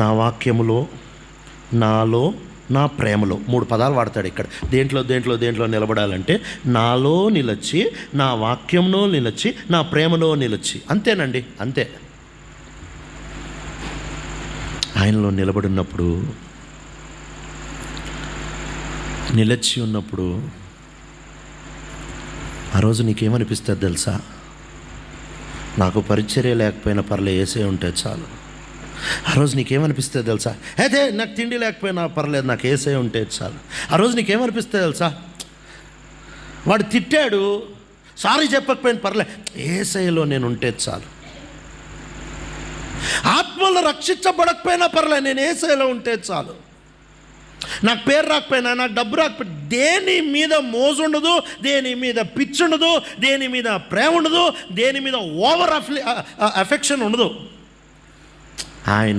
నా వాక్యములో, నాలో, నా ప్రేమలో. 3 పదాలు వాడతాడు ఇక్కడ. దేంట్లో నిలబడాలంటే నాలో నిలచి, నా వాక్యంలో నిలచి, నా ప్రేమలో నిలచి. అంతేనండి, అంతే. ఆయనలో నిలబడినప్పుడు, నిలచి ఉన్నప్పుడు ఆ రోజు నీకేమనిపిస్తుంది తెలుసా? నాకు పరిచర్య లేకపోయినా పర్లే, యేసే ఉంటే చాలు. ఆ రోజు నీకేమనిపిస్తుంది తెలుసా? అయితే నాకు తిండి లేకపోయినా పర్లేదు, నాకు యేసే ఉంటే చాలు. ఆ రోజు నీకేమనిపిస్తుంది తెలుసా? వాడు తిట్టాడు, సారీ చెప్పకపోయినా పర్లే, యేసయ్యలో నేను ఉంటే చాలు. ఆత్మలో రక్షించబడకపోయినా పర్లే, నేను యేసయ్యలో ఉంటే చాలు. నాకు పేరు రాకపోయినా, నాకు డబ్బు రాకపోయినా, దేని మీద మోజు ఉండదు, దేని మీద పిచ్చి ఉండదు, దేని మీద ప్రేమ ఉండదు, దేని మీద ఓవర్ అఫెక్షన్ ఉండదు. ఆయన